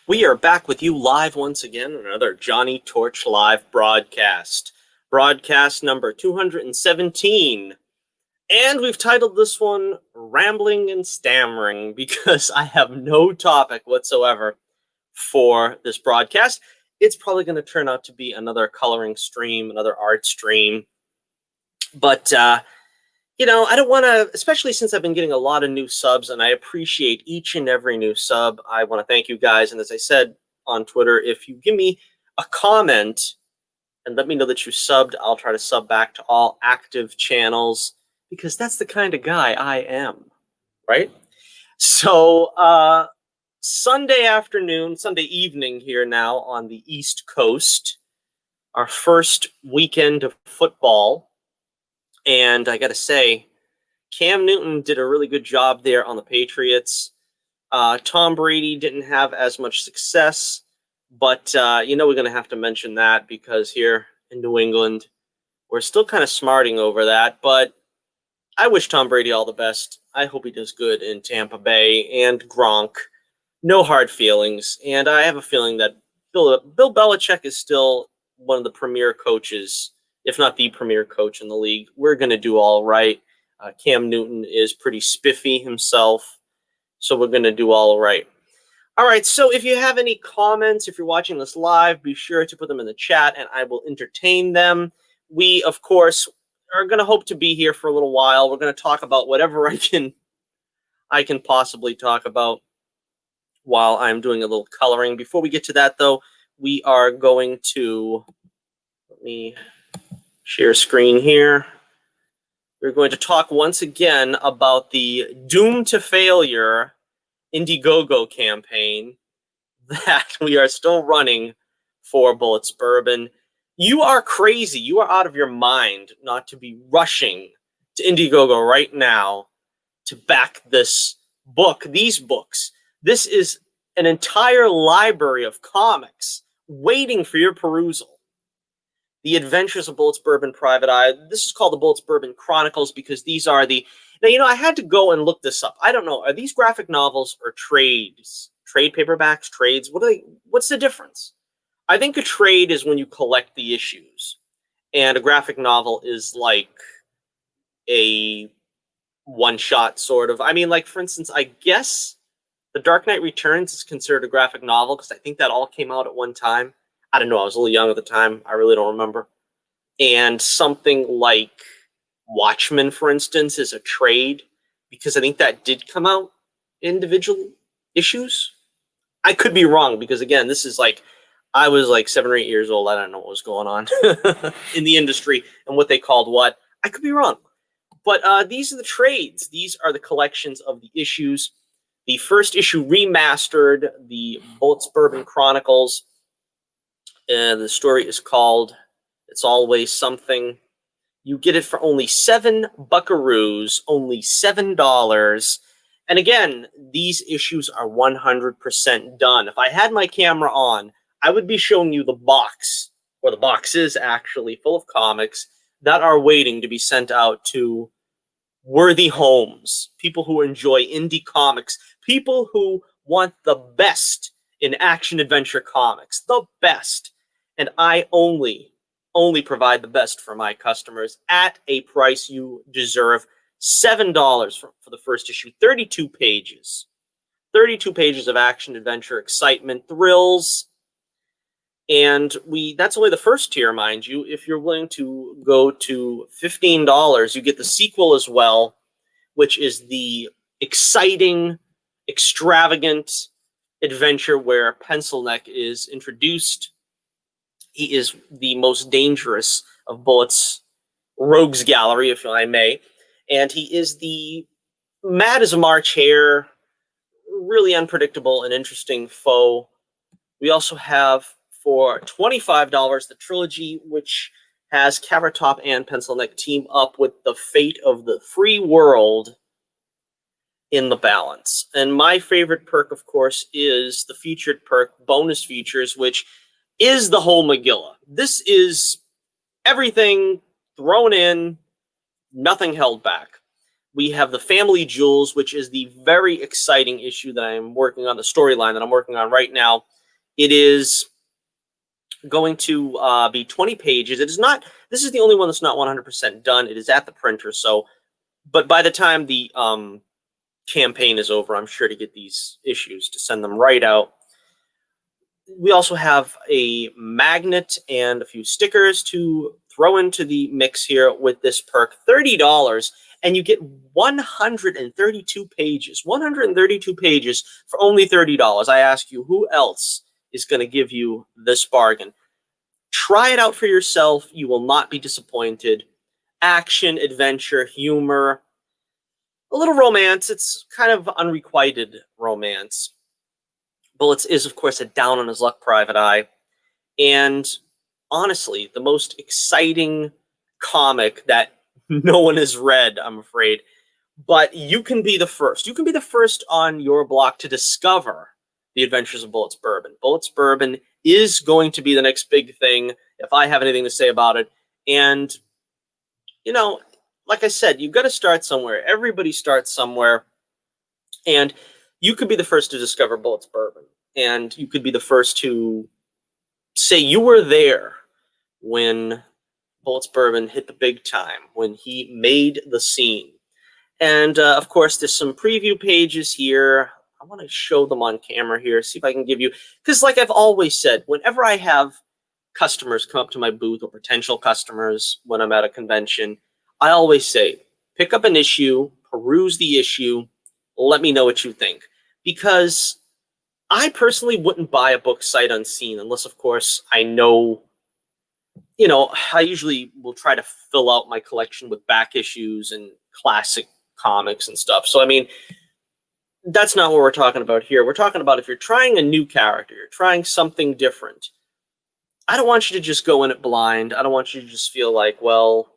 We are back with you live once again on another Johnny Torch Live broadcast. Broadcast number 217. And we've titled this one Rambling and Stammering because I have no topic whatsoever for this broadcast. It's probably going to turn out to be another coloring stream, another art stream. But, I don't want to, especially since I've been getting a lot of new subs, and I appreciate each and every new sub. I want to thank you guys. And as I said on Twitter, if you give me a comment and let me know that you subbed, I'll try to sub back to all active channels because that's the kind of guy I am, right? So Sunday evening here now on the East Coast, our first weekend of football. And I got to say, Cam Newton did a really good job there on the Patriots. Tom Brady didn't have as much success, but we're going to have to mention that because here in New England, we're still kind of smarting over that. But I wish Tom Brady all the best. I hope he does good in Tampa Bay and Gronk. No hard feelings. And I have a feeling that Bill Belichick is still one of the premier coaches, if not the premier coach in the league. We're going to do all right. Cam Newton is pretty spiffy himself, so we're going to do all right. All right, so if you have any comments, if you're watching this live, be sure to put them in the chat, and I will entertain them. We, of course, are going to hope to be here for a little while. We're going to talk about whatever I can possibly talk about while I'm doing a little coloring. Before we get to that, though, we are going to let me share screen here. We're going to talk once again about the Doom to Failure Indiegogo campaign that we are still running for Bullets Bourbon. You are crazy. You are out of your mind not to be rushing to Indiegogo right now to back this book, these books. This is an entire library of comics waiting for your perusal. The Adventures of Bullets Bourbon Private Eye. This is called the Bullets Bourbon Chronicles because these are the... Now, I had to go and look this up. I don't know. Are these graphic novels or trades? Trade paperbacks? Trades? What's the difference? I think a trade is when you collect the issues. And a graphic novel is like a one-shot sort of... I mean, like, for instance, I guess The Dark Knight Returns is considered a graphic novel because I think that all came out at one time. I don't know. I was a little young at the time. I really don't remember. And something like Watchmen, for instance, is a trade because I think that did come out individual issues. I could be wrong because, again, this is like I was like 7 or 8 years old. I don't know what was going on in the industry and what they called what. I could be wrong. But these are the trades. These are the collections of the issues. The first issue remastered, the Bullets Bourbon Chronicles. The story is called It's Always Something. You get it for only 7 buckaroos, only $7. And again, these issues are 100% done. If I had my camera on, I would be showing you the box, or the box is actually full of comics that are waiting to be sent out to worthy homes, people who enjoy indie comics, people who want the best in action-adventure comics, the best. And I only provide the best for my customers at a price you deserve. $7 for the first issue, 32 pages. 32 pages of action, adventure, excitement, thrills. And that's only the first tier, mind you. If you're willing to go to $15, you get the sequel as well, which is the exciting, extravagant adventure where Pencil Neck is introduced. He is the most dangerous of Bullet's rogues gallery, if I may. And he is the mad as a March hare, really unpredictable and interesting foe. We also have, for $25, the trilogy, which has Carrot Top and Pencil Neck team up with the fate of the free world in the balance. And my favorite perk, of course, is the featured perk, bonus features, which is the whole Megillah. This is everything thrown in, nothing held back. We have the Family Jewels, which is the very exciting issue that I'm working on, the storyline that I'm working on right now. It is going to be 20 pages. It is not, this is the only one that's not 100% done. It is at the printer, so, but by the time the campaign is over, I'm sure to get these issues to send them right out. We also have a magnet and a few stickers to throw into the mix here with this perk. $30, and you get 132 pages. 132 pages for only $30. I ask you, who else is going to give you this bargain? Try it out for yourself. You will not be disappointed. Action, adventure, humor, a little romance. It's kind of unrequited romance. Bullets is, of course, a down on his luck private eye. And honestly, the most exciting comic that no one has read, I'm afraid. But you can be the first. You can be the first on your block to discover the adventures of Bullets Bourbon. Bullets Bourbon is going to be the next big thing, if I have anything to say about it. And, you know, like I said, you've got to start somewhere. Everybody starts somewhere. And you could be the first to discover Bullets Bourbon. And you could be the first to say you were there when Bullets Bourbon hit the big time, when he made the scene. And, of course, there's some preview pages here. I want to show them on camera here, see if I can give you... Because like I've always said, whenever I have customers come up to my booth, or potential customers when I'm at a convention, I always say, pick up an issue, peruse the issue, let me know what you think. Because I personally wouldn't buy a book sight unseen unless, of course, I know, you know, I usually will try to fill out my collection with back issues and classic comics and stuff. So, I mean, that's not what we're talking about here. We're talking about if you're trying a new character, you're trying something different. I don't want you to just go in it blind. I don't want you to just feel like, well,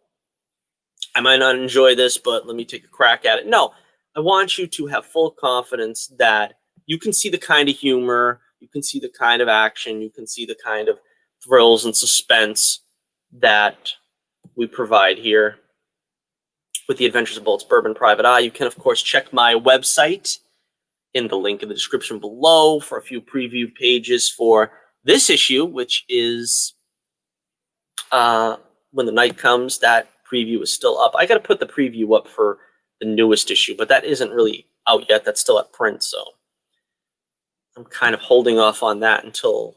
I might not enjoy this, but let me take a crack at it. No, I want you to have full confidence that you can see the kind of humor, you can see the kind of action, you can see the kind of thrills and suspense that we provide here with the Adventures of Bullets Bourbon Private Eye. You can, of course, check my website in the link in the description below for a few preview pages for this issue, which is When the Night Comes. That preview is still up. I got to put the preview up for the newest issue, but that isn't really out yet. That's still at print, so I'm kind of holding off on that until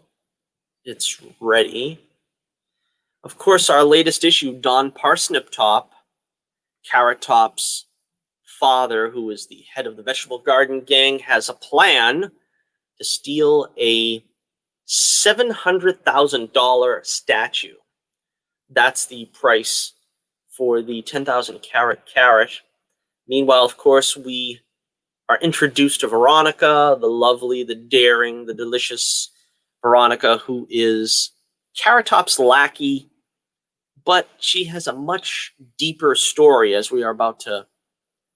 it's ready. Of course, our latest issue, Don Parsnip-Top, Carrot Top's father, who is the head of the vegetable garden gang, has a plan to steal a $700,000 statue. That's the price for the 10,000 carat carrot. Meanwhile, of course, we are introduced to Veronica, the lovely, the daring, the delicious Veronica, who is Carrot Top's lackey, but she has a much deeper story, as we are about to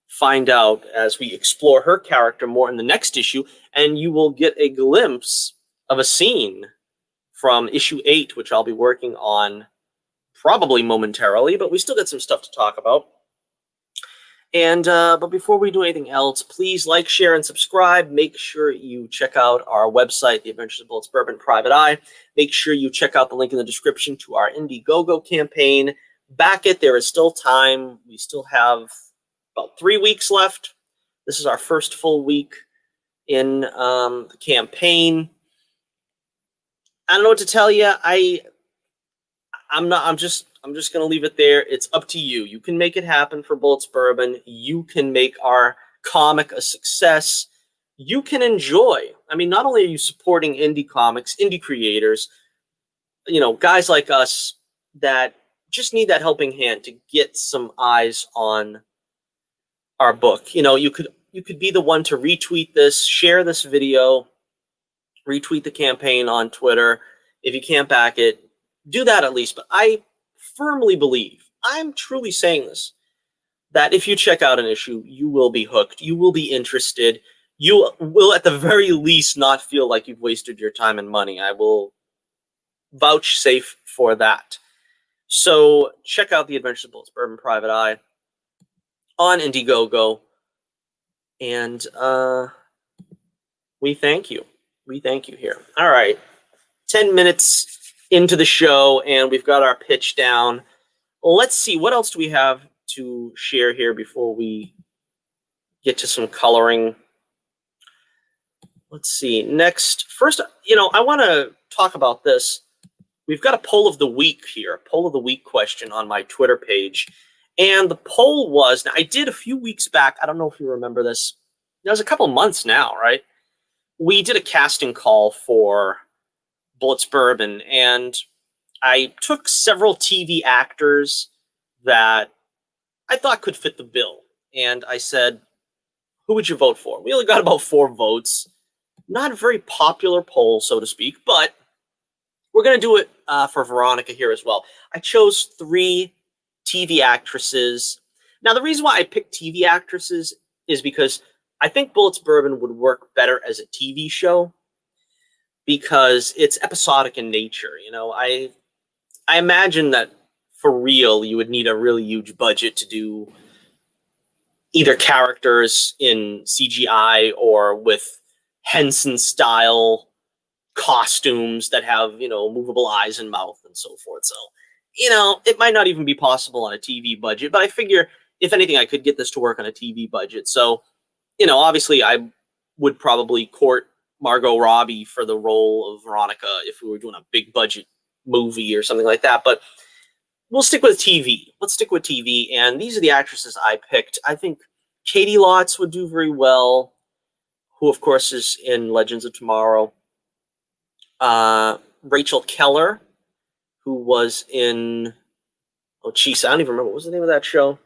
find out as we explore her character more in the next issue, and you will get a glimpse of a scene from issue 8, which I'll be working on probably momentarily, but we still got some stuff to talk about. And but before we do anything else, please like, share, and subscribe. Make sure you check out our website, The Adventures of Bullets Bourbon Private Eye. Make sure you check out the link in the description to our Indiegogo campaign. Back it. There is still time. We still have about 3 weeks left. This is our first full week in the campaign. I don't know what to tell you. I'm just going to leave it there. It's up to you. You can make it happen for Bullets Bourbon. You can make our comic a success. You can enjoy. I mean, not only are you supporting indie comics, indie creators, you know, guys like us that just need that helping hand to get some eyes on our book. You know, you could be the one to retweet this, share this video, retweet the campaign on Twitter. If you can't back it, do that at least. But I firmly believe, I'm truly saying this, that if you check out an issue, you will be hooked. You will be interested. You will, at the very least, not feel like you've wasted your time and money. I will vouchsafe for that. So check out The Adventures of Bullets Bourbon Private Eye. on Indiegogo. And we thank you. We thank you here. All right. 10 minutes into the show, and we've got our pitch down. Let's see. What else do we have to share here before we get to some coloring? Let's see. Next, first, I want to talk about this. We've got a poll of the week here, a poll of the week question on my Twitter page. And the poll was, now I did a few weeks back, I don't know if you remember this, it was a couple months now, right? We did a casting call for Bullets Bourbon, and I took several TV actors that I thought could fit the bill. And I said, who would you vote for? We only got about 4 votes. Not a very popular poll, so to speak, but we're going to do it for Veronica here as well. I chose 3 TV actresses. Now, the reason why I picked TV actresses is because I think Bullets Bourbon would work better as a TV show because it's episodic in nature. I imagine that for real, you would need a really huge budget to do either characters in CGI or with Henson-style costumes that have, movable eyes and mouth and so forth. So, it might not even be possible on a TV budget, but I figure, if anything, I could get this to work on a TV budget. So, obviously I would probably court Margot Robbie for the role of Veronica if we were doing a big budget movie or something like that. But we'll stick with TV. Let's stick with TV. And these are the actresses I picked. I think Katie Lotz would do very well, who, of course, is in Legends of Tomorrow. Rachel Keller, who was in, I don't even remember. What was the name of that show?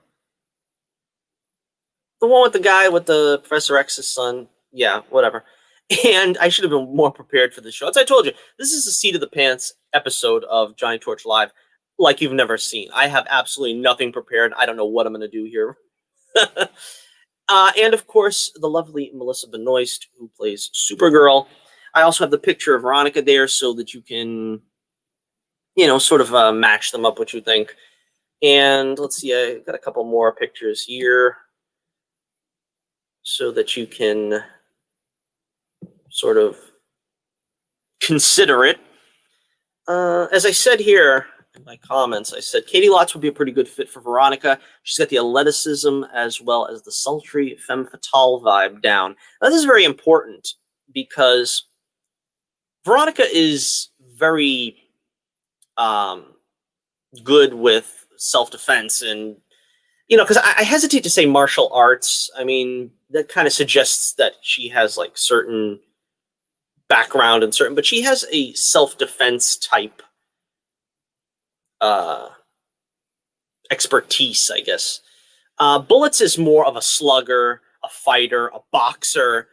The one with the guy with the Professor X's son. Yeah, whatever. And I should have been more prepared for this show. As I told you, this is a seat of the pants episode of Johnnie Torch Live like you've never seen. I have absolutely nothing prepared. I don't know what I'm going to do here. And, of course, the lovely Melissa Benoist, who plays Supergirl. I also have the picture of Veronica there so that you can, sort of match them up what you think. And let's see, I got a couple more pictures here so that you can sort of consider it. As I said here in my comments, I said Katie Lotz would be a pretty good fit for Veronica. She's got the athleticism as well as the sultry femme fatale vibe down. Now, this is very important because Veronica is very good with self-defense and, because I hesitate to say martial arts. I mean, that kind of suggests that she has like certain background and certain, but she has a self-defense type expertise, I guess. Bullets is more of a slugger, a fighter, a boxer.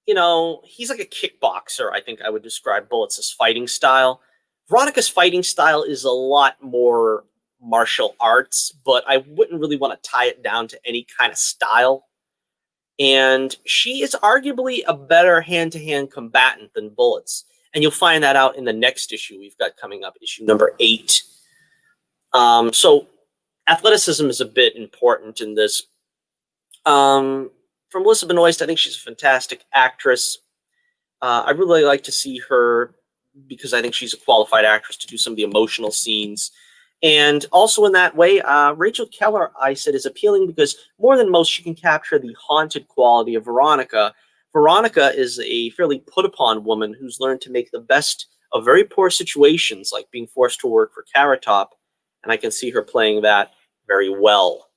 He's like a kickboxer. I think I would describe Bullets' fighting style. Veronica's fighting style is a lot more martial arts, but I wouldn't really want to tie it down to any kind of style. And she is arguably a better hand-to-hand combatant than Bullets. And you'll find that out in the next issue we've got coming up, issue number 8. So athleticism is a bit important in this. From Melissa Benoist, I think she's a fantastic actress. I really like to see her because I think she's a qualified actress to do some of the emotional scenes. And also in that way, Rachel Keller, I said, is appealing because more than most, she can capture the haunted quality of Veronica. Veronica is a fairly put-upon woman who's learned to make the best of very poor situations, like being forced to work for Carrot Top, and I can see her playing that very well.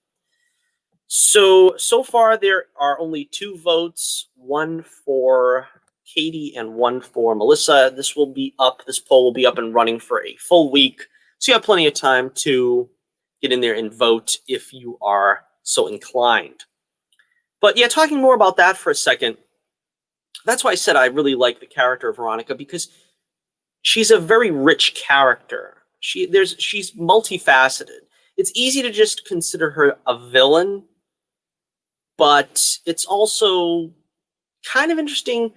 So far there are only 2 votes, one for Katie and one for Melissa. This poll will be up and running for a full week. So you have plenty of time to get in there and vote if you are so inclined. But yeah, talking more about that for a second, that's why I said I really like the character of Veronica, because she's a very rich character. She's multifaceted. It's easy to just consider her a villain, but it's also kind of interesting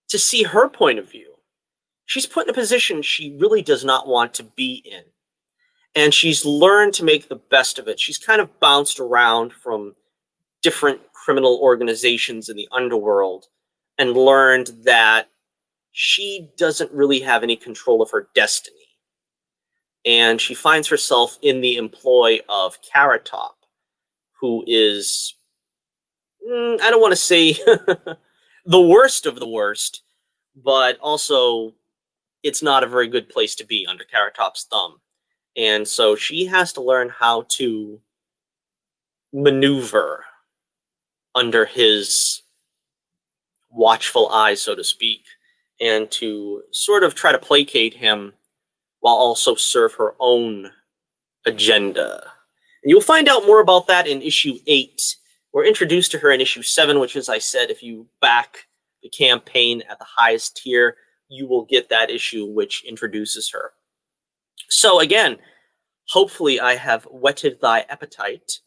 to see her point of view. She's put in a position she really does not want to be in. And she's learned to make the best of it. She's kind of bounced around from different criminal organizations in the underworld and learned that she doesn't really have any control of her destiny. And she finds herself in the employ of Carrot Top, who is, I don't want to say the worst of the worst, but also it's not a very good place to be under Carrot Top's thumb. And so she has to learn how to maneuver under his watchful eye, so to speak, and to sort of try to placate him while also serve her own agenda. And you'll find out more about that in issue 8. We're introduced to her in issue 7, which, as I said, if you back the campaign at the highest tier, you will get that issue which introduces her. So again, hopefully I have whetted thy appetite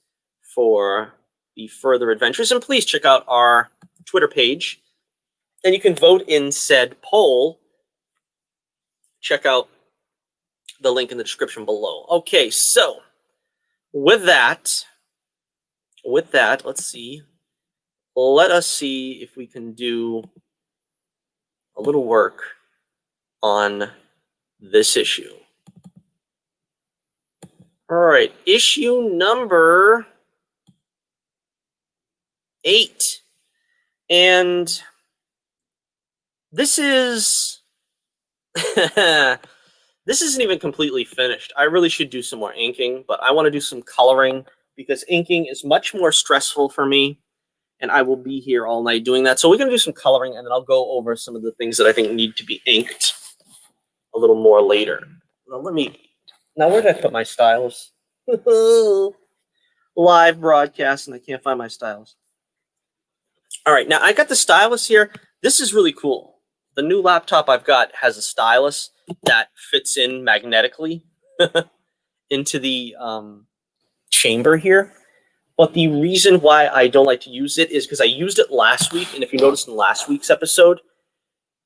for the further adventures. And please check out our Twitter page, and you can vote in said poll. Check out the link in the description below. Okay, so with that, let's see. Let us see if we can do a little work on this issue. All right, issue number 8. And this is this isn't even completely finished. I really should do some more inking, but I want to do some coloring because inking is much more stressful for me, and I will be here all night doing that. So we're going to do some coloring, and then I'll go over some of the things that I think need to be inked a little more later. Now where did I put my stylus? Live broadcast, and I can't find my stylus. All right, now I got the stylus here. This is really cool. The new laptop I've got has a stylus that fits in magnetically into the chamber here. But the reason why I don't like to use it is because I used it last week, and if you noticed in last week's episode,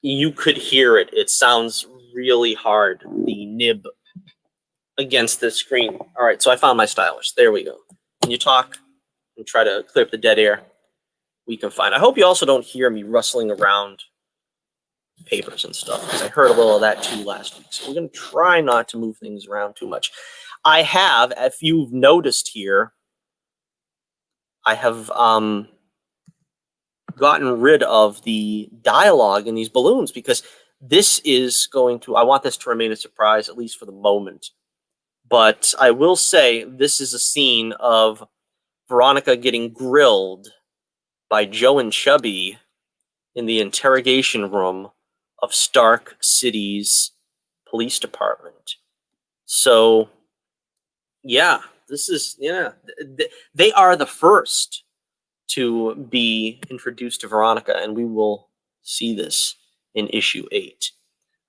you could hear it. It sounds really hard, the nib against the screen. All right, so I found my stylus. There we go. When you talk and try to clear up the dead air, we can find. I hope you also don't hear me rustling around papers and stuff, because I heard a little of that too last week. So we're going to try not to move things around too much. I have, if you've noticed here, I have gotten rid of the dialogue in these balloons because this is going to, I want this to remain a surprise, at least for the moment. But I will say this is a scene of Veronica getting grilled by Joe and Chubby in the interrogation room of Stark City's police department. So, yeah, this is, they are the first to be introduced to Veronica, and we will see this in issue 8.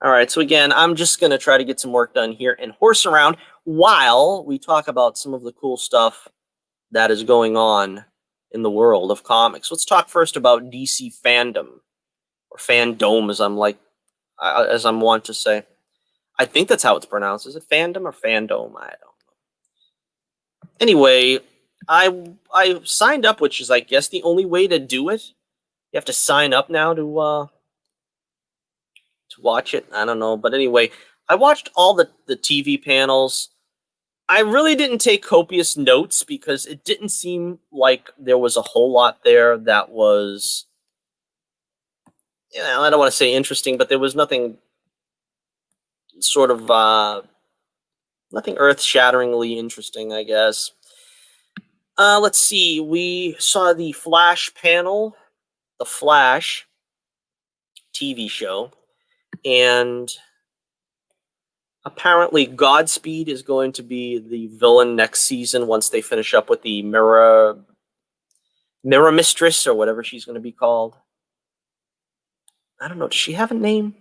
All right, so again, I'm just going to try to get some work done here and horse around while we talk about some of the cool stuff that is going on in the world of comics. Let's talk first about DC fandom, or fandom, as I'm wont to say. I think that's how it's pronounced. Is it fandom or fandom? I don't know. Anyway, I signed up, which is, I guess, the only way to do it. You have to sign up now to watch it. I don't know, but anyway, I watched all the TV panels. I really didn't take copious notes because it didn't seem like there was a whole lot there that was, I don't want to say interesting, but there was nothing sort of, nothing earth-shatteringly interesting, I guess. Let's see, we saw the Flash panel, the Flash TV show, and apparently Godspeed is going to be the villain next season once they finish up with the Mirror Mistress, or whatever she's going to be called. I don't know, does she have a name?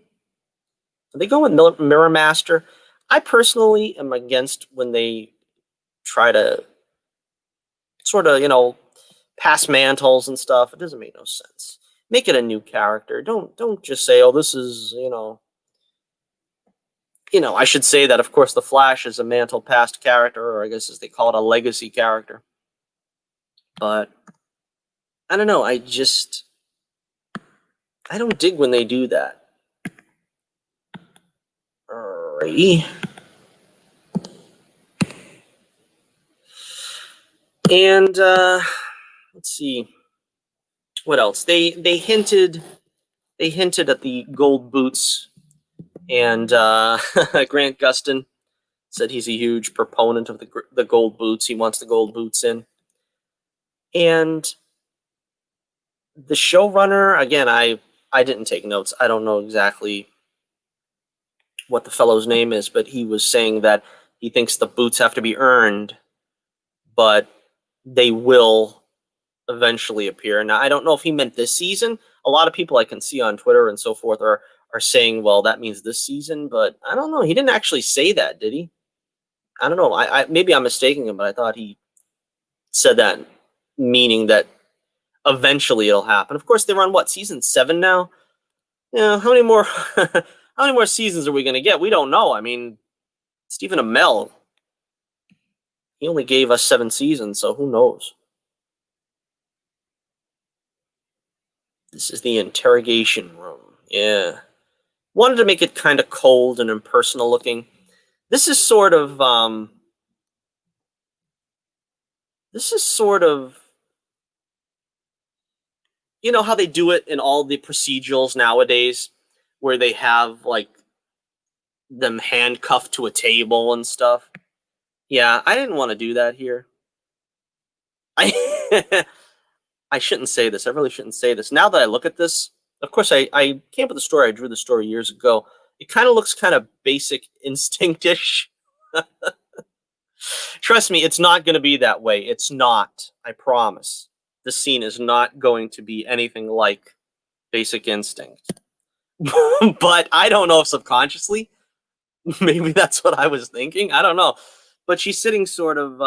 Are they going with Mirror Master? I personally am against when they try to sort of, pass mantles and stuff. It doesn't make no sense. Make it a new character. Don't just say, oh, this is, I should say that, of course, the Flash is a mantle-passed character, or I guess as they call it, a legacy character. But I don't know. I don't dig when they do that. Alrighty. And let's see. What else? They hinted at the gold boots, and Grant Gustin said he's a huge proponent of the gold boots. He wants the gold boots in. And the showrunner, again, I didn't take notes. I don't know exactly what the fellow's name is, but he was saying that he thinks the boots have to be earned, but they will eventually appear. Now, I don't know if he meant this season. A lot of people I can see on Twitter and so forth are saying, well, that means this season, but I don't know. He didn't actually say that, did he? I don't know. I maybe I'm mistaking him, but I thought he said that, meaning that eventually it'll happen. Of course, they're on what, season 7 now? Yeah, how many more how many more seasons are we going to get? We don't know. I mean, Stephen Amell, he only gave us 7 seasons, so who knows? This is the interrogation room. Yeah. Wanted to make it kind of cold and impersonal looking. This is sort of you know how they do it in all the procedurals nowadays, where they have like them handcuffed to a table and stuff. Yeah, I didn't want to do that here. I shouldn't say this. I really shouldn't say this. Now that I look at this, of course, I came up with the story. I drew the story years ago. It kind of looks kind of Basic Instinct-ish. Trust me, it's not going to be that way. It's not. I promise. The scene is not going to be anything like Basic Instinct. But I don't know if subconsciously, maybe that's what I was thinking. I don't know. But she's sitting sort of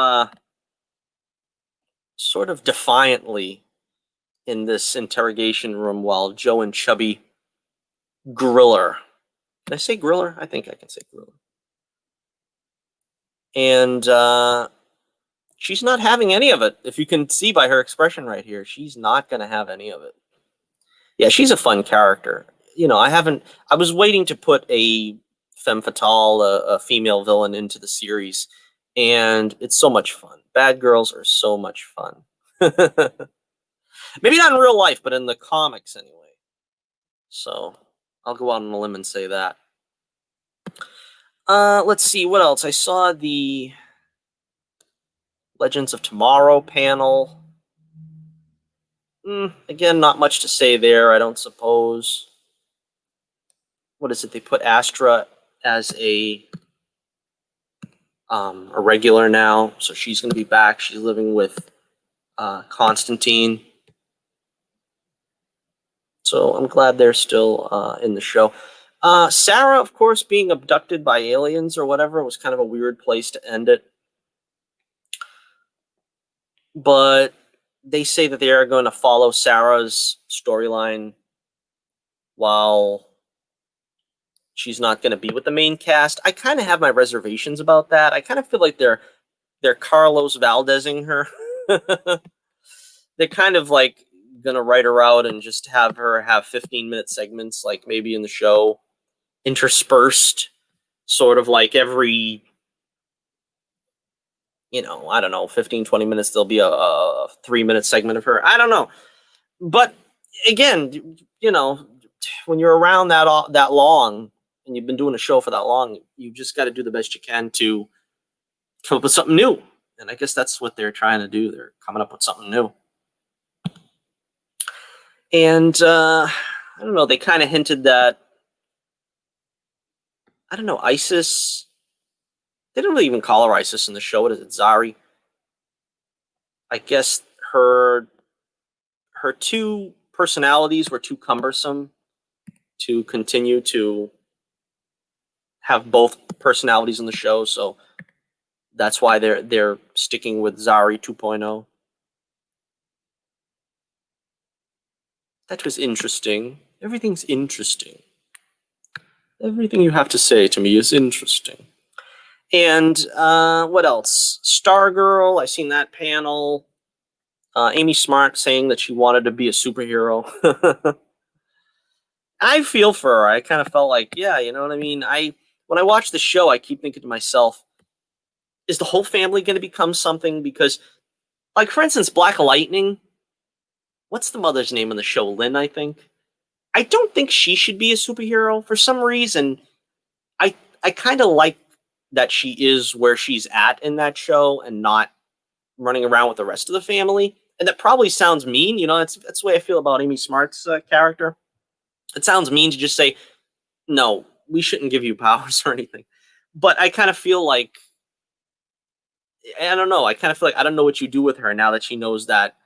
defiantly in this interrogation room while Joe and Chubby grill her. Can I say grill her? I think I can say grill her. And she's not having any of it. If you can see by her expression right here, she's not going to have any of it. Yeah, she's a fun character. You know, I was waiting to put a femme fatale, a female villain into the series, and it's so much fun. Bad girls are so much fun. Maybe not in real life, but in the comics anyway. So I'll go out on a limb and say that. Let's see, what else? I saw the Legends of Tomorrow panel. Again, not much to say there, I don't suppose. What is it? They put Astra as a regular now, so she's going to be back. She's living with Constantine. So I'm glad they're still in the show. Sarah, of course, being abducted by aliens or whatever was kind of a weird place to end it. But they say that they are going to follow Sarah's storyline while she's not going to be with the main cast. I kind of have my reservations about that. I kind of feel like they're Carlos Valdezing her. They're kind of like going to write her out and just have her have 15-minute segments, like maybe in the show, interspersed, sort of like every, you know, I don't know, 15, 20 minutes, there'll be a 3-minute segment of her. I don't know. But again, you know, when you're around that long and you've been doing a show for that long, you just got to do the best you can to come up with something new. And I guess that's what they're trying to do. They're coming up with something new. And I don't know, they kind of hinted that, I don't know, Isis, they don't really even call her Isis in the show. What is it, Zari? I guess her 2 personalities were too cumbersome to continue to have both personalities in the show, so that's why they're sticking with Zari 2.0. That was interesting. Everything's interesting. Everything you have to say to me is interesting. And what else? Stargirl, I've seen that panel. Amy Smart saying that she wanted to be a superhero. I feel for her. I kind of felt like, yeah, you know what I mean? When I watch the show, I keep thinking to myself, is the whole family going to become something? Because, like, for instance, Black Lightning, what's the mother's name on the show? Lynn, I think. I don't think she should be a superhero. For some reason, I kind of like that she is where she's at in that show and not running around with the rest of the family. And that probably sounds mean. You know, that's the way I feel about Amy Smart's character. It sounds mean to just say, no, we shouldn't give you powers or anything. But I kind of feel like, I don't know. I kind of feel like I don't know what you do with her now that she knows that,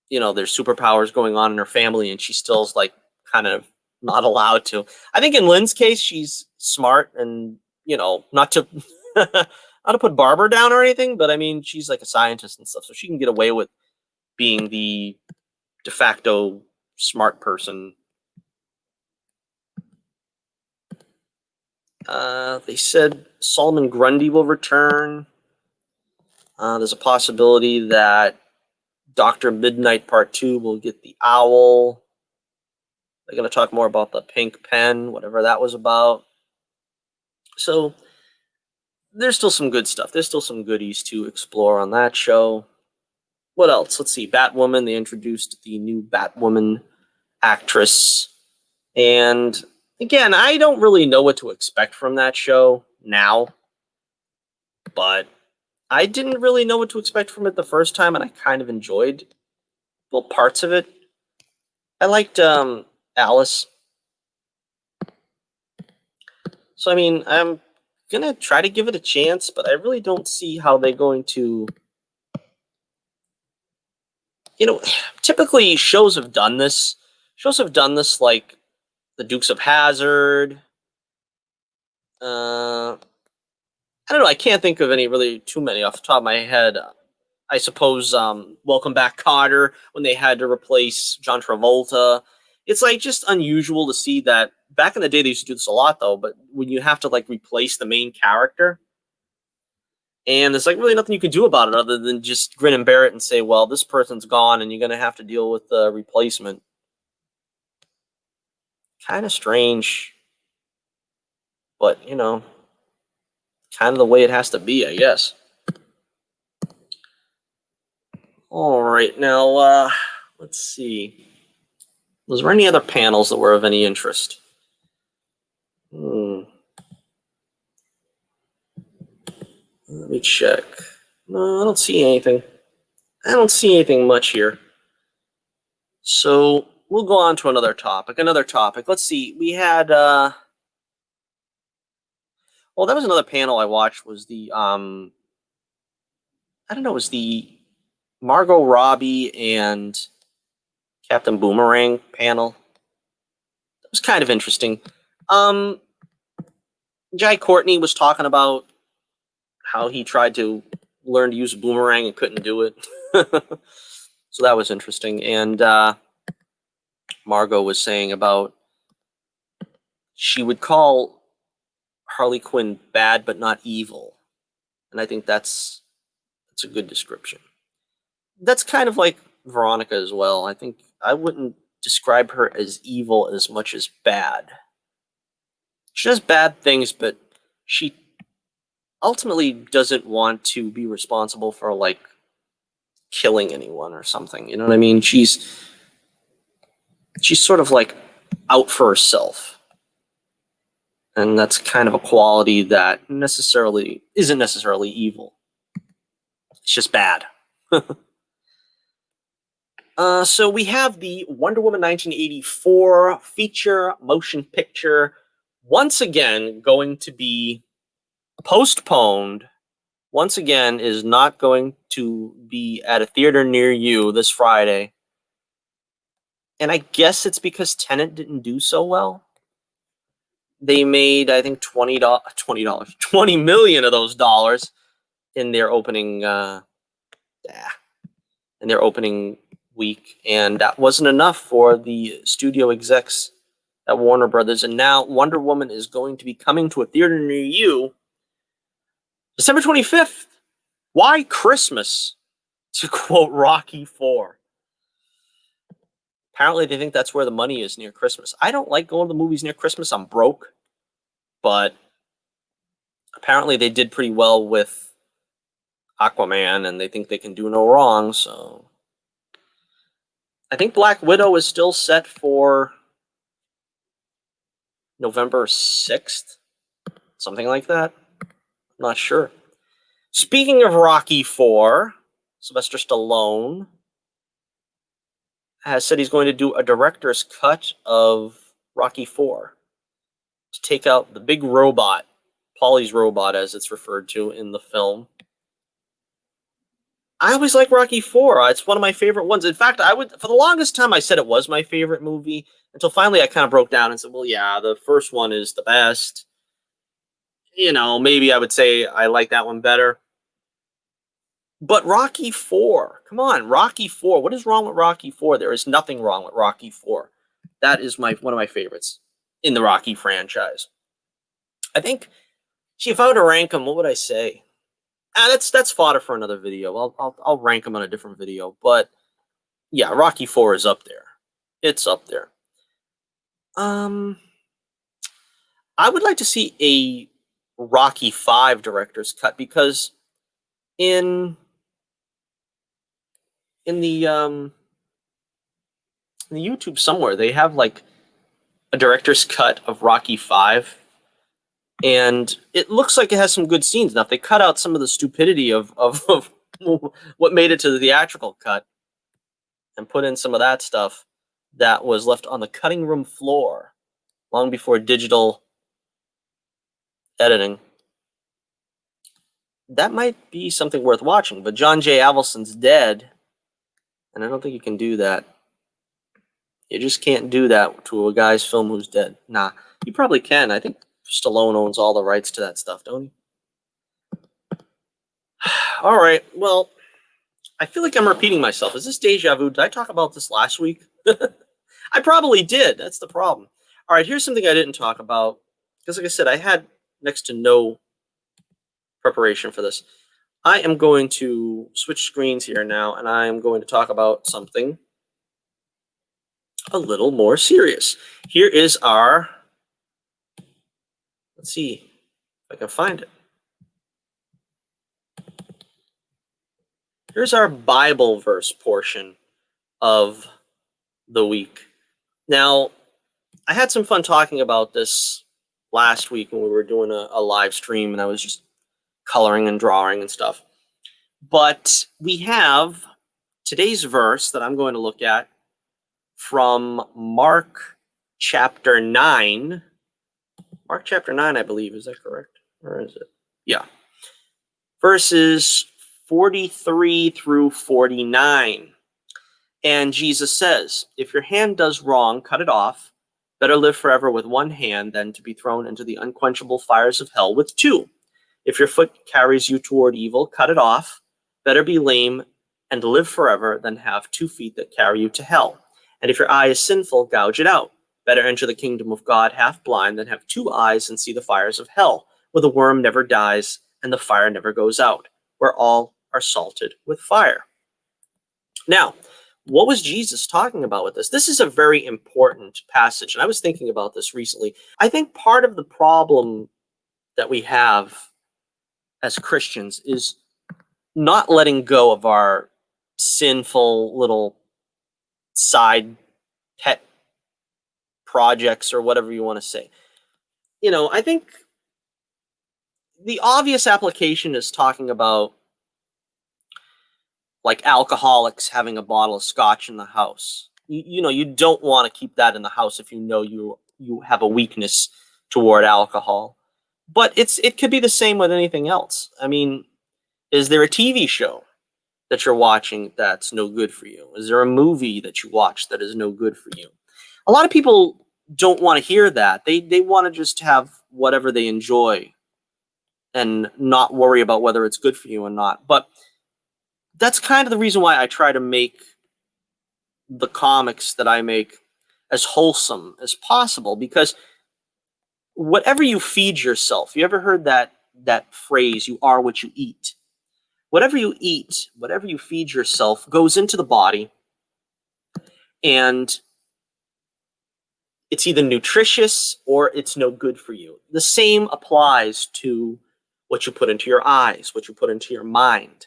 you know, there's superpowers going on in her family and she still's like kind of not allowed to. I think in Lynn's case, she's smart and, you know, not to not to put Barbara down or anything, but I mean, she's like a scientist and stuff, so she can get away with being the de facto smart person. They said Solomon Grundy will return. There's a possibility that Dr. Midnight Part 2 will get the owl. They're going to talk more about the pink pen, whatever that was about. So there's still some good stuff. There's still some goodies to explore on that show. What else? Let's see. Batwoman. They introduced the new Batwoman actress. And again, I don't really know what to expect from that show now. But I didn't really know what to expect from it the first time, and I kind of enjoyed parts of it. I liked Alice. So, I mean, I'm going to try to give it a chance, but I really don't see how they're going to... You know, typically shows have done this. Shows have done this like The Dukes of Hazzard. I don't know. I can't think of any really too many off the top of my head. I suppose Welcome Back, Kotter, when they had to replace John Travolta. It's like just unusual to see that. Back in the day, they used to do this a lot, though. But when you have to like replace the main character, and there's like really nothing you can do about it other than just grin and bear it and say, well, this person's gone and you're going to have to deal with the replacement. Kind of strange. But, you know, kind of the way it has to be, I guess. All right, now, let's see. Was there any other panels that were of any interest? Let me check. No, I don't see anything. I don't see anything much here. So we'll go on to another topic. Let's see. We had well, that was another panel I watched, was the I don't know, it was the Margot Robbie and Captain Boomerang panel. It was kind of interesting. Jai Courtney was talking about how he tried to learn to use a boomerang and couldn't do it. So that was interesting. And Margot was saying about she would call Harley Quinn bad but not evil. And I think that's a good description. That's kind of like Veronica as well. I think I wouldn't describe her as evil as much as bad. She does bad things, but she ultimately doesn't want to be responsible for like killing anyone or something. You know what I mean? She's sort of like out for herself. And that's kind of a quality that isn't necessarily evil. It's just bad. So we have the Wonder Woman 1984 feature motion picture once again going to be postponed. Once again is not going to be at a theater near you this Friday. And I guess it's because Tenet didn't do so well. They made, I think, $20 million of those dollars in their opening week, and that wasn't enough for the studio execs at Warner Brothers. And now Wonder Woman is going to be coming to a theater near you December 25th. Why Christmas? to quote Rocky 4. Apparently, they think that's where the money is near Christmas. I don't like going to the movies near Christmas. I'm broke. But apparently, they did pretty well with Aquaman, and they think they can do no wrong. So I think Black Widow is still set for November 6th. Something like that. I'm not sure. Speaking of Rocky 4, Sylvester Stallone has said he's going to do a director's cut of Rocky 4 to take out the big robot, Paulie's robot as it's referred to in the film. I always like Rocky 4. It's one of my favorite ones. In fact, for the longest time I said it was my favorite movie until finally I kind of broke down and said, well, yeah, the first one is the best. Maybe I would say I like that one better. But Rocky 4, come on, Rocky 4. What is wrong with Rocky 4? There is nothing wrong with Rocky 4. That is one of my favorites in the Rocky franchise. I think, if I were to rank them, what would I say? That's fodder for another video. I'll rank them on a different video. But yeah, Rocky 4 is up there. It's up there. I would like to see a Rocky 5 director's cut because in the YouTube somewhere they have like a director's cut of Rocky 5, and it looks like it has some good scenes. Now, if they cut out some of the stupidity of what made it to the theatrical cut and put in some of that stuff that was left on the cutting room floor long before digital editing, that might be something worth watching. But John J. Avildsen's dead, and I don't think you can do that. You just can't do that to a guy's film who's dead. Nah, you probably can. I think Stallone owns all the rights to that stuff, don't he? All right, well, I feel like I'm repeating myself. Is this deja vu? Did I talk about this last week? I probably did. That's the problem. All right, here's something I didn't talk about. Because like I said, I had next to no preparation for this. I am going to switch screens here now, and I am going to talk about something a little more serious. Here is our, let's see if I can find it. Here's our Bible verse portion of the week. Now, I had some fun talking about this last week when we were doing a live stream, and I was just coloring and drawing and stuff. But we have today's verse that I'm going to look at from Mark chapter 9. Mark chapter 9, I believe. Is that correct? Or is it? Yeah. Verses 43 through 49. And Jesus says, if your hand does wrong, cut it off. Better live forever with one hand than to be thrown into the unquenchable fires of hell with two. If your foot carries you toward evil, cut it off. Better be lame and live forever than have 2 feet that carry you to hell. And if your eye is sinful, gouge it out. Better enter the kingdom of God half blind than have 2 eyes and see the fires of hell, where the worm never dies and the fire never goes out, where all are salted with fire. Now, what was Jesus talking about with this? This is a very important passage, and I was thinking about this recently. I think part of the problem that we have as Christians is not letting go of our sinful little side pet projects or whatever you want to say. I think the obvious application is talking about like alcoholics having a bottle of scotch in the house. You don't want to keep that in the house if you know you have a weakness toward alcohol. But it could be the same with anything else. I mean, is there a TV show that you're watching that's no good for you? Is there a movie that you watch that is no good for you? A lot of people don't want to hear that. They want to just have whatever they enjoy and not worry about whether it's good for you or not. But that's kind of the reason why I try to make the comics that I make as wholesome as possible, because whatever you feed yourself, you ever heard that phrase, you are what you eat? whatever you eat, whatever you feed yourself goes into the body, and it's either nutritious or it's no good for you. The same applies to what you put into your eyes, what you put into your mind.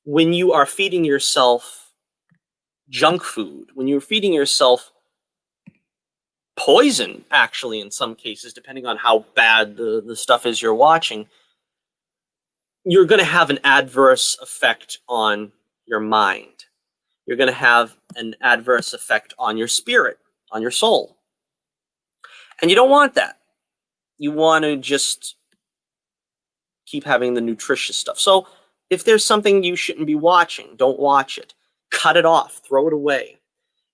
When you are feeding yourself junk food, when you're feeding yourself poison, actually, in some cases, depending on how bad the stuff is you're watching, you're going to have an adverse effect on your mind. You're going to have an adverse effect on your spirit, on your soul. And you don't want that. You want to just keep having the nutritious stuff. So if there's something you shouldn't be watching, don't watch it. Cut it off, throw it away.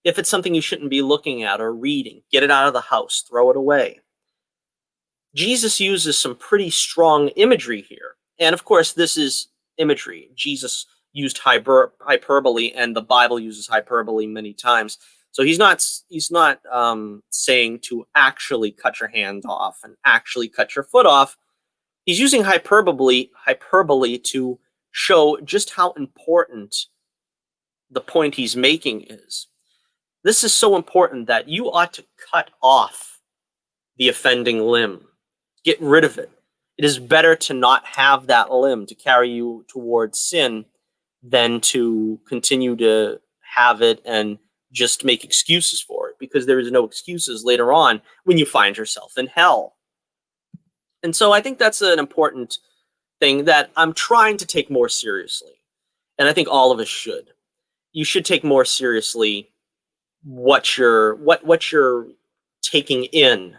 If it's something you shouldn't be looking at or reading, get it out of the house, throw it away. Jesus uses some pretty strong imagery here. And of course, this is imagery. Jesus used hyperbole, and the Bible uses hyperbole many times. So he's not saying to actually cut your hand off and actually cut your foot off. He's using hyperbole to show just how important the point he's making is. This is so important that you ought to cut off the offending limb. Get rid of it. It is better to not have that limb to carry you towards sin than to continue to have it and just make excuses for it, because there is no excuses later on when you find yourself in hell. And so I think that's an important thing that I'm trying to take more seriously. And I think all of us should. You should take more seriously what you're taking in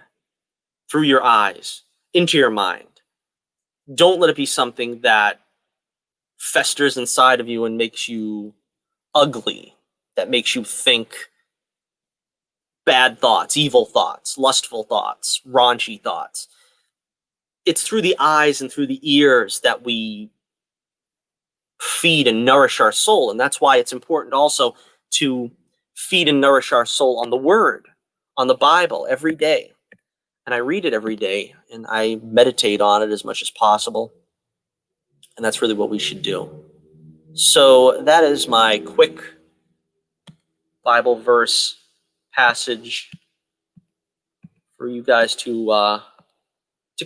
through your eyes, into your mind. Don't let it be something that festers inside of you and makes you ugly, that makes you think bad thoughts, evil thoughts, lustful thoughts, raunchy thoughts. It's through the eyes and through the ears that we feed and nourish our soul. And that's why it's important also to feed and nourish our soul on the Word, on the Bible every day. And I read it every day, and I meditate on it as much as possible. And that's really what we should do. So that is my quick Bible verse passage for you guys to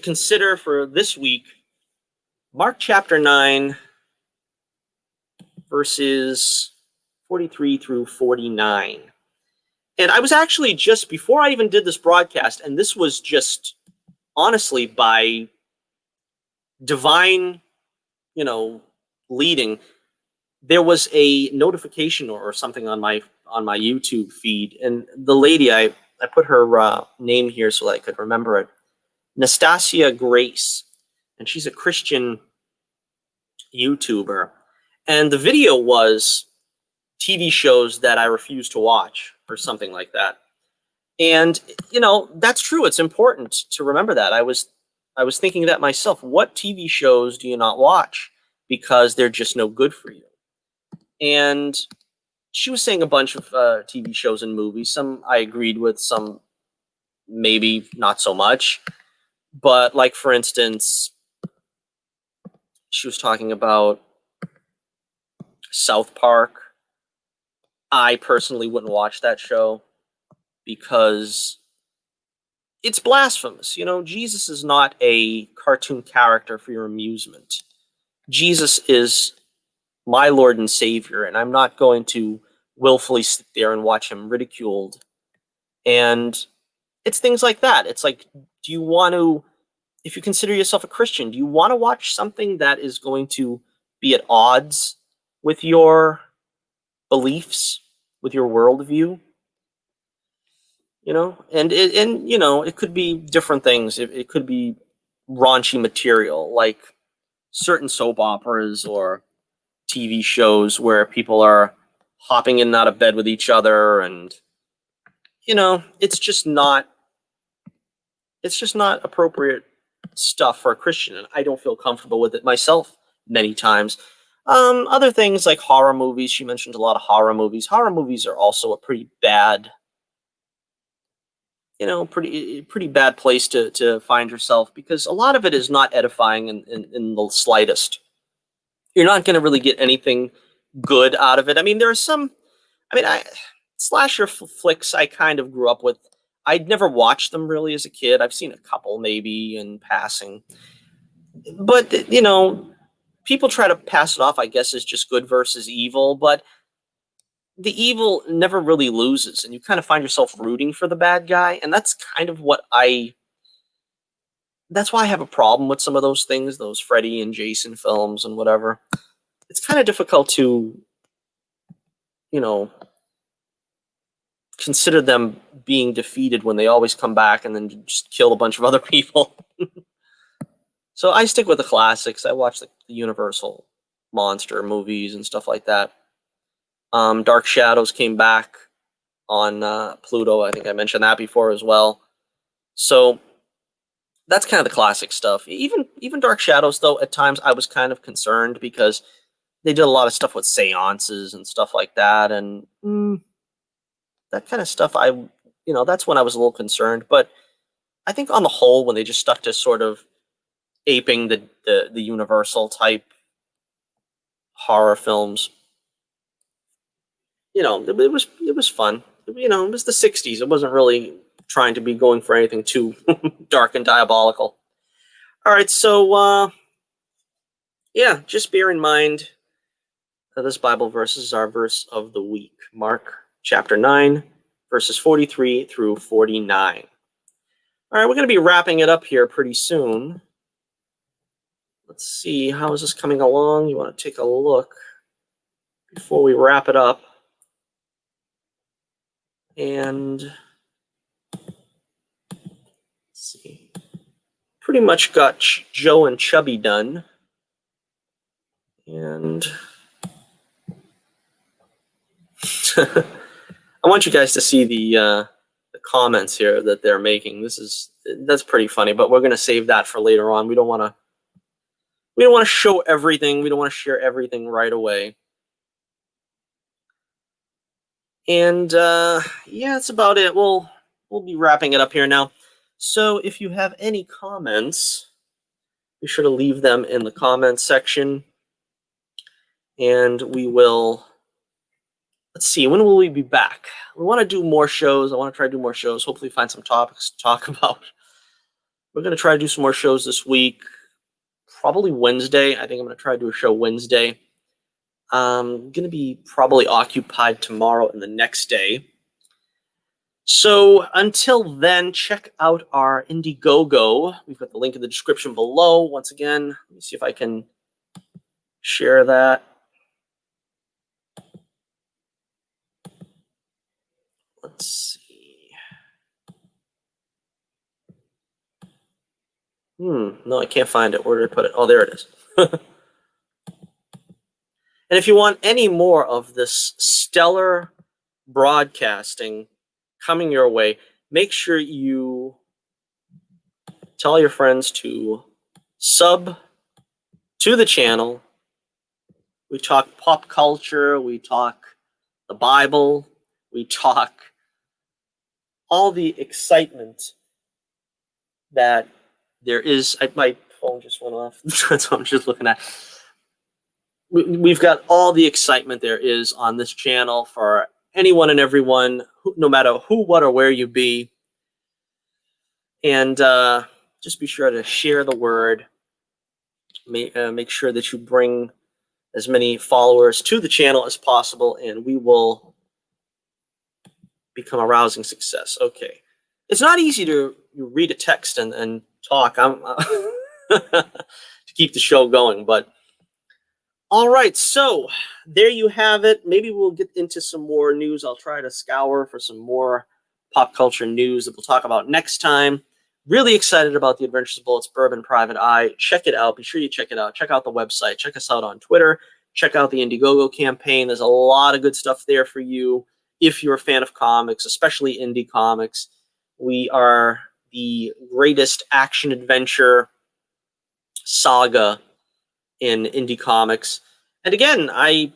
consider for this week. Mark chapter 9, verses 43 through 49. And I was actually, just before I even did this broadcast, and this was just honestly by divine, leading, there was a notification or something on my YouTube feed, and the lady, I put her name here so that I could remember it, Nastasia Grace, and she's a Christian YouTuber, and the video was TV shows that I refuse to watch or something like that. And that's true. It's important to remember that. I was thinking that myself. What TV shows do you not watch because they're just no good for you? And she was saying a bunch of TV shows and movies. Some I agreed with, some maybe not so much. But like, for instance, she was talking about South Park. I personally wouldn't watch that show because it's blasphemous. Jesus is not a cartoon character for your amusement. Jesus is my Lord and Savior, and I'm not going to willfully sit there and watch him ridiculed. And it's things like that. It's like, do you want to, if you consider yourself a Christian, do you want to watch something that is going to be at odds with your beliefs, with your worldview? And it could be different things. It could be raunchy material, like certain soap operas or TV shows where people are hopping in and out of bed with each other, and it's just not appropriate stuff for a Christian, and I don't feel comfortable with it myself many times. Other things like horror movies. She mentioned a lot of horror movies. Horror movies are also a pretty bad, pretty bad place to find yourself, because a lot of it is not edifying in the slightest. you're not going to really get anything good out of it. I mean, there are some. I mean, slasher flicks I kind of grew up with. I'd never watched them really as a kid. I've seen a couple maybe in passing, but people try to pass it off, I guess, as just good versus evil. But the evil never really loses, and you kind of find yourself rooting for the bad guy, and that's kind of what that's why I have a problem with some of those things, those Freddy and Jason films and whatever. It's kind of difficult to, consider them being defeated when they always come back and then just kill a bunch of other people. So I stick with the classics. I watch the Universal monster movies and stuff like that. Dark Shadows came back on Pluto. I think I mentioned that before as well. So that's kind of the classic stuff. Even Dark Shadows, though, at times I was kind of concerned because they did a lot of stuff with seances and stuff like that, and that kind of stuff. That's when I was a little concerned. But I think on the whole, when they just stuck to sort of aping the Universal type horror films, it was fun. It was the '60s. It wasn't really trying to be going for anything too dark and diabolical. All right, so just bear in mind that this Bible verse is our verse of the week. Mark chapter 9, verses 43 through 49. All right, we're going to be wrapping it up here pretty soon. Let's see, how is this coming along? You want to take a look before we wrap it up. And let's see. Pretty much got Joe and Chubby done. And I want you guys to see the comments here that they're making. That's pretty funny, but we're going to save that for later on. We don't want to show everything. We don't want to share everything right away. And that's about it. We'll be wrapping it up here now. So if you have any comments, be sure to leave them in the comments section. And we will, let's see, when will we be back? We want to do more shows. I want to try to do more shows. Hopefully find some topics to talk about. We're going to try to do some more shows this week. Probably Wednesday. I think I'm going to try to do a show Wednesday. I'm going to be probably occupied tomorrow and the next day. So until then, check out our Indiegogo. We've got the link in the description below. Once again, let me see if I can share that. Let's see. No, I can't find it. Where did I put it? Oh, there it is. And if you want any more of this stellar broadcasting coming your way, make sure you tell your friends to sub to the channel. We talk pop culture, we talk the Bible, we talk all the excitement that there is. My phone just went off. That's what I'm just looking at. We've got all the excitement there is on this channel for anyone and everyone, no matter who, what, or where you be. And just be sure to share the word. Make sure that you bring as many followers to the channel as possible, and we will become a rousing success. Okay. It's not easy to read a text and talk to keep the show going, but all right, so there you have it. Maybe we'll get into some more news. I'll try to scour for some more pop culture news that we'll talk about next time. Really excited about the Adventures of Bullets Bourbon Private Eye. Check it out. Be sure you check it out. Check out the website. Check us out on Twitter. Check out the Indiegogo campaign. There's a lot of good stuff there for you if you're a fan of comics, especially indie comics. We are the greatest action-adventure saga in indie comics. And again, I've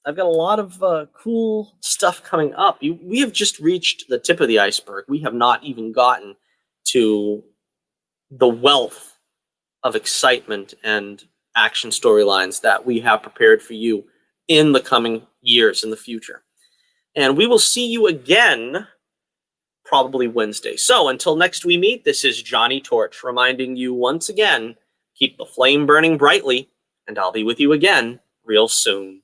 got a lot of cool stuff coming up. We have just reached the tip of the iceberg. We have not even gotten to the wealth of excitement and action storylines that we have prepared for you in the coming years in the future. And we will see you again probably Wednesday. So until next we meet, this is Johnny Torch reminding you once again, keep the flame burning brightly, and I'll be with you again real soon.